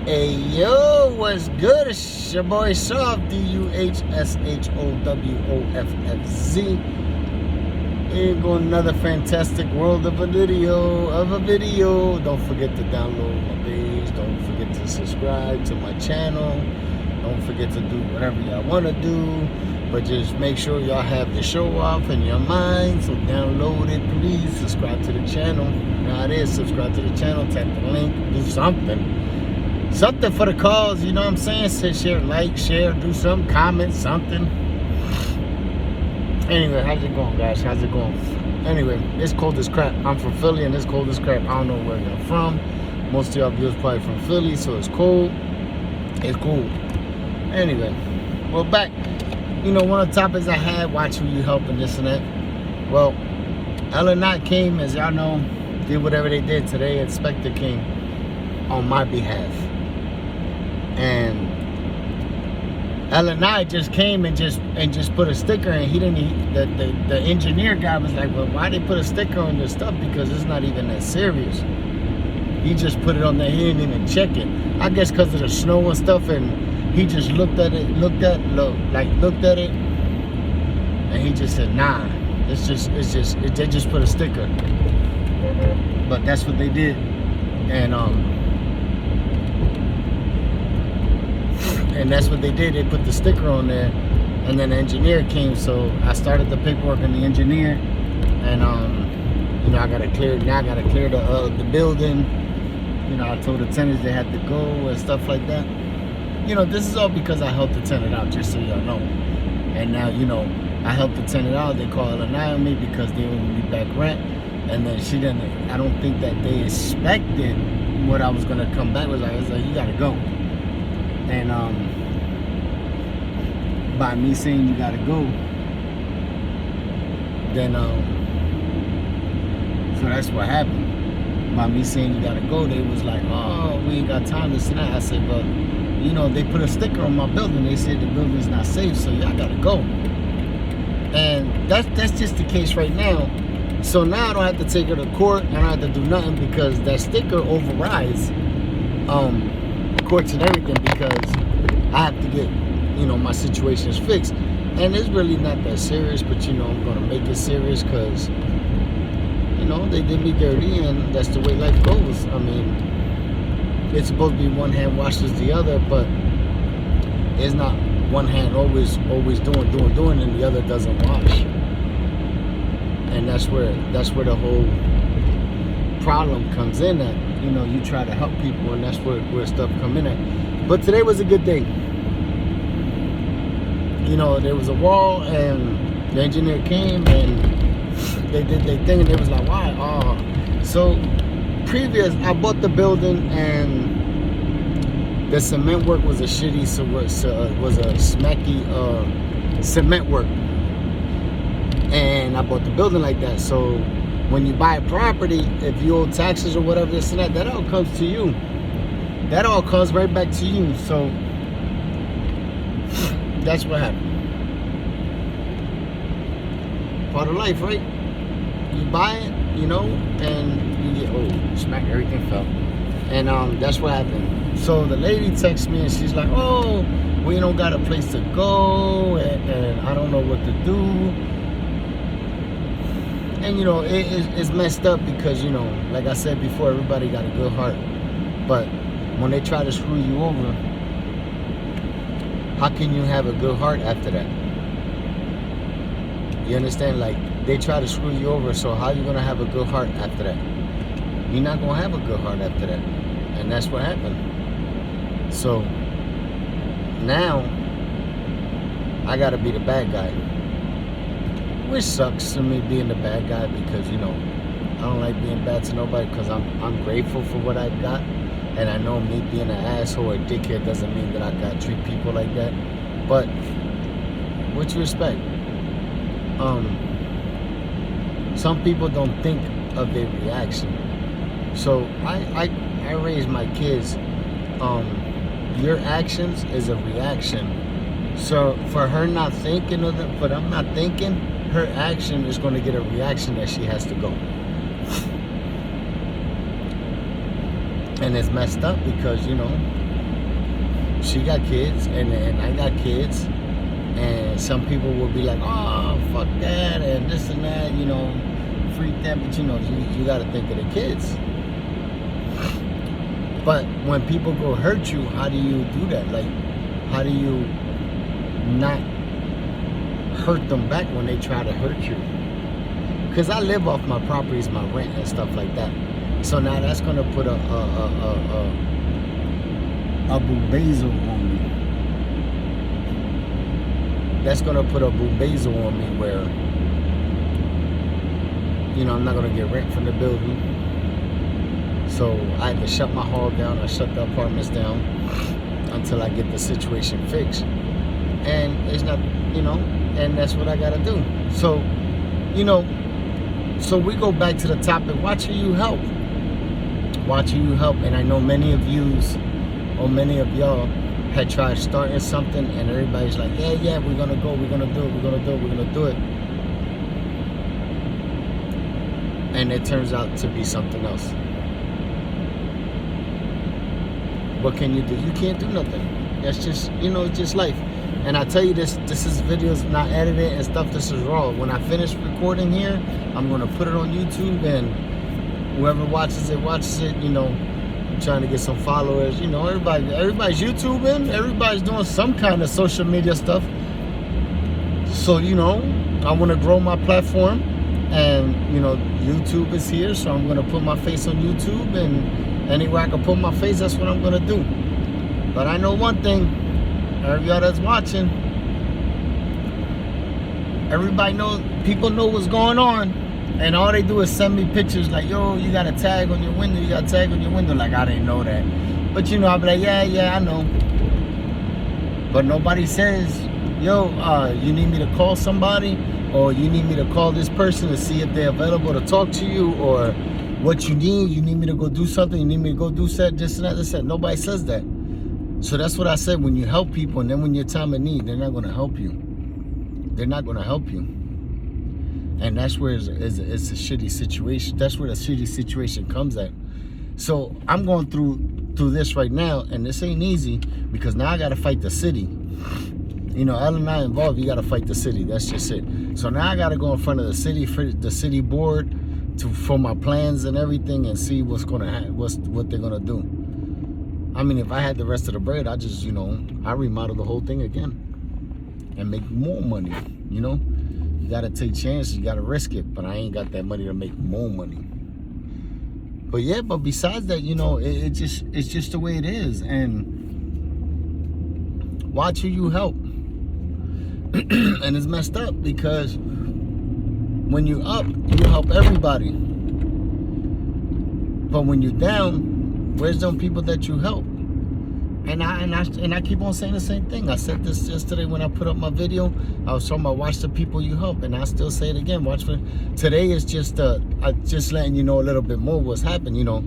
Hey yo, what's good? It's your boy Soft, Duhshowoffz. Here go another fantastic world of a video. Don't forget to download my page. Don't forget to subscribe to my channel. Don't forget to do whatever y'all want to do. But just make sure y'all have the show off in your mind. So download it, please. Subscribe to the channel. Now it is. Subscribe to the channel. Tap the link. Do something. Something for the cause, you know what I'm saying? Say, share, like, share, do something, comment, something. Anyway, how's it going, guys? How's it going? Anyway, it's cold as crap. I'm from Philly, and it's cold as crap. I don't know where you're from. Most of y'all viewers probably from Philly, so it's cold. It's cool. Anyway, we're back. You know, one of the topics I had, watch who you help and this and that. Well, Ella came, as y'all know, did whatever they did today. Inspector came on my behalf. And Ella just came and just put a sticker, and he didn't. The engineer guy was like, "Well, why they put a sticker on your stuff? Because it's not even that serious." He just put it on there. He didn't even check it. I guess because of the snow and stuff, and he just looked at it, and he just said, "Nah, they just put a sticker." But that's what they did, and that's what they did. They put the sticker on there, and then the engineer came. So I started the paperwork on the engineer, and you know, I gotta clear the building. You know, I told the tenants they had to go and stuff like that. You know, this is all because I helped the tenant out, just so y'all know. And now, you know, I helped the tenant out. They called on me because they owed me back rent, and then she didn't. I don't think that they expected what I was gonna come back with. I was like, you gotta go. And by me saying you gotta go, then so that's what happened. By me saying you gotta go, they was like, "Oh, we ain't got time to sit down." I said, "But you know, they put a sticker on my building. They said the building's not safe, so y'all gotta go." And that's just the case right now. So now I don't have to take her to court. I don't have to do nothing because that sticker overrides courts and everything, because I have to get, you know, my situations fixed. And it's really not that serious, but you know, I'm gonna make it serious because, you know, they did me dirty, and that's the way life goes. I mean, it's supposed to be one hand washes the other, but it's not one hand always doing, and the other doesn't wash. And that's where the whole problem comes in at. You know, you try to help people, and that's where stuff come in at. But today was a good day. You know, there was a wall, and the engineer came, and they did their thing, and they was like, "Why?" Oh, so previous, I bought the building, and the cement work was a shitty, was a smacky cement work, and I bought the building like that. So when you buy a property, if you owe taxes or whatever, this and that all comes to you. That all comes right back to you. So that's what happened. Part of life, right? You buy it, you know, and you get, oh, smack, everything fell. And that's what happened. So the lady texts me, and she's like, "Oh, we don't got a place to go, and I don't know what to do." And you know, it's messed up because, you know, like I said before, everybody got a good heart. But when they try to screw you over, how can you have a good heart after that? You understand? Like, they try to screw you over, so how are you going to have a good heart after that? You're not going to have a good heart after that. And that's what happened. So now I got to be the bad guy. Which sucks to me, being the bad guy, because, you know, I don't like being bad to nobody, because I'm grateful for what I've got. And I know me being an asshole or dickhead doesn't mean that I gotta treat people like that. But with respect, some people don't think of their reaction. So I raise my kids. Your actions is a reaction. So for her not thinking of it, but I'm not thinking, her action is going to get a reaction that she has to go. And it's messed up because, you know, she got kids, and I got kids, and some people will be like, oh, fuck that, and this and that, you know, freak that, but you know, you got to think of the kids. But when people go hurt you, how do you do that? Like, how do you not hurt them back when they try to hurt you? Because I live off my properties, my rent and stuff like that. So now that's gonna put a boobazel on me. That's gonna put a boobazel on me where, you know, I'm not gonna get rent from the building. So I had to shut my hall down. I shut the apartments down until I get the situation fixed. And it's not, you know, and that's what I gotta do. So, you know, so we go back to the topic, watch who you help. Watch who you help. And I know many of yous, or many of y'all, had tried starting something and everybody's like, yeah, we're gonna go, we're gonna do it, we're gonna do it, we're gonna do it. And it turns out to be something else. What can you do? You can't do nothing. That's just, you know, it's just life. And I tell you this is videos not edited and stuff, this is raw. When I finish recording here, I'm gonna put it on YouTube, and whoever watches it, you know, I'm trying to get some followers. You know, everybody's YouTubing, everybody's doing some kind of social media stuff. So, you know, I wanna grow my platform, and you know, YouTube is here, so I'm gonna put my face on YouTube, and anywhere I can put my face, that's what I'm gonna do. But I know one thing, y'all that's watching, everybody knows, people know what's going on, and all they do is send me pictures like, yo, you got a tag on your window, you got a tag on your window. Like, I didn't know that. But you know, I'll be like, yeah, I know. But nobody says, yo, you need me to call somebody, or you need me to call this person to see if they're available to talk to you, or what you need me to go do something, you need me to go do this and that, this and that. Nobody says that. So that's what I said, when you help people, and then when your time of need, they're not going to help you. They're not going to help you. And that's where it's a shitty situation. That's where the shitty situation comes at. So I'm going through this right now, and this ain't easy, because now I got to fight the city. You know, Ellen and I involved, you got to fight the city. That's just it. So now I got to go in front of the city board for my plans and everything, and see what's going to happen, what they're going to do. I mean, if I had the rest of the bread, I just, you know, I remodel the whole thing again and make more money. You know, you got to take chances, you got to risk it, but I ain't got that money to make more money. But yeah, but besides that, you know, it's just the way it is. And watch who you help. And it's messed up, because when you up, you help everybody. But when you're down, where's them people that you help? And I keep on saying the same thing. I said this yesterday when I put up my video. I was talking about watch the people you help, and I still say it again. Watch for today is just just letting you know a little bit more what's happened. You know,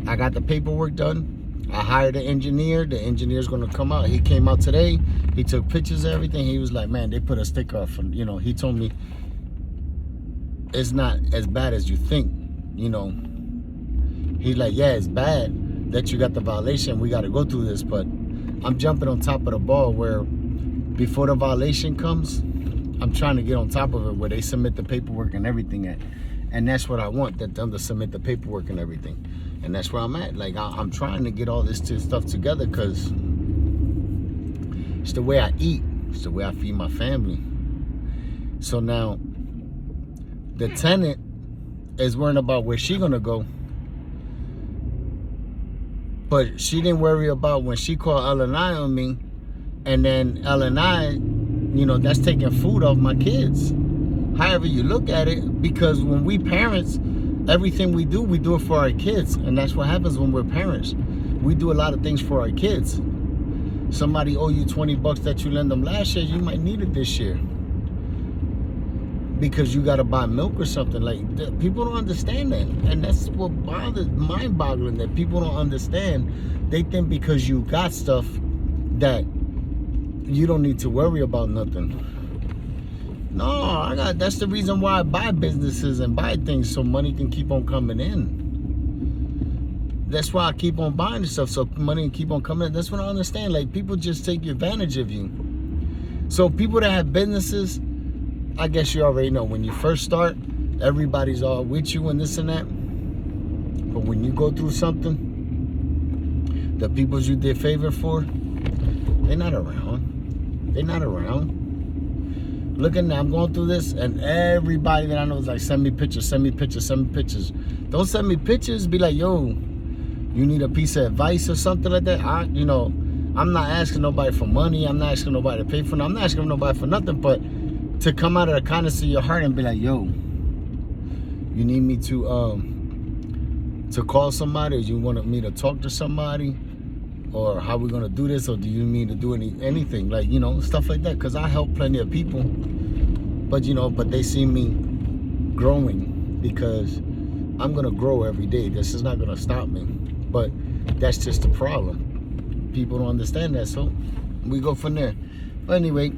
I got the paperwork done. I hired an engineer. The engineer's gonna come out. He came out today. He took pictures of everything. He was like, man, they put a sticker up. You know, he told me it's not as bad as you think. You know, he's like, yeah, it's bad that you got the violation, we got to go through this, but I'm jumping on top of the ball, where before the violation comes, I'm trying to get on top of it, where they submit the paperwork and everything at. And that's what I want, that them to submit the paperwork and everything. And that's where I'm at. Like, I'm trying to get all this stuff together, because it's the way I eat, it's the way I feed my family. So now the tenant is worrying about where she gonna go. But she didn't worry about when she called L&I on me, and then L&I, you know, that's taking food off my kids. However you look at it, because when we parents, everything we do it for our kids. And that's what happens when we're parents. We do a lot of things for our kids. Somebody owe you $20 that you lent them last year, you might need it this year, because you got to buy milk or something. Like, people don't understand that. And that's what mind-boggling, that people don't understand. They think because you got stuff that you don't need to worry about nothing. No, that's the reason why I buy businesses and buy things, so money can keep on coming in. That's why I keep on buying stuff, so money can keep on coming in. That's what I understand. Like, people just take advantage of you. So people that have businesses, I guess you already know, when you first start, everybody's all with you and this and that. But when you go through something, the people you did favor for, they're not around. They're not around. Look at now, I'm going through this, and everybody that I know is like, send me pictures, send me pictures, send me pictures. Don't send me pictures. Be like, yo, you need a piece of advice or something like that. I'm not asking nobody for money. I'm not asking nobody to pay for nothing. I'm not asking nobody for nothing, but to come out of the kindness of your heart and be like, yo, you need me to call somebody, or you want me to talk to somebody, or how we gonna do this, or do you need to do anything, like, stuff like that, because I help plenty of people, but but they see me growing, because I'm gonna grow every day. This is not gonna stop me, but that's just the problem. People don't understand that, so we go from there. But anyway,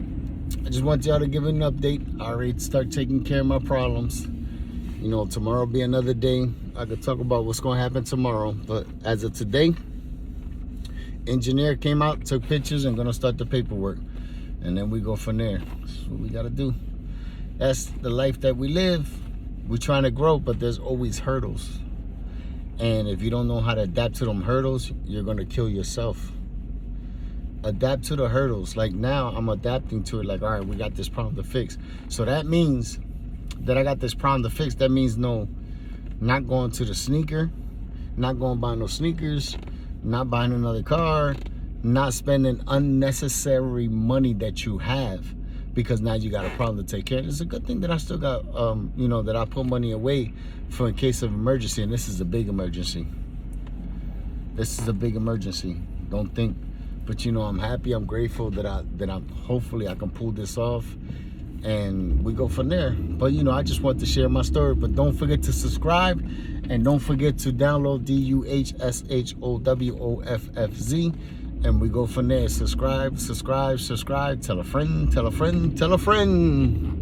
I just want y'all to give an update. I already start taking care of my problems. Tomorrow will be another day. I could talk about what's gonna happen tomorrow, but as of today, engineer came out, took pictures, and gonna start the paperwork, and then we go from there. That's what we gotta do. That's the life that we live. We're trying to grow, but there's always hurdles, and if you don't know how to adapt to them hurdles, you're gonna kill yourself. Adapt to the hurdles. Like, now I'm adapting to it. Like, all right, we got this problem to fix, so that means that I got this problem to fix. That means no, not going to the sneaker, not going to buy no sneakers, not buying another car, not spending unnecessary money that you have, because now you got a problem to take care of. It's a good thing that I still got, that I put money away for in case of emergency, and this is a big emergency. This is a big emergency. Don't think, but I'm happy, I'm grateful that I'm hopefully I can pull this off, and we go from there. But I just want to share my story. But don't forget to subscribe, and don't forget to download Duhshowoffz, and we go from there. Subscribe, tell a friend, tell a friend, tell a friend.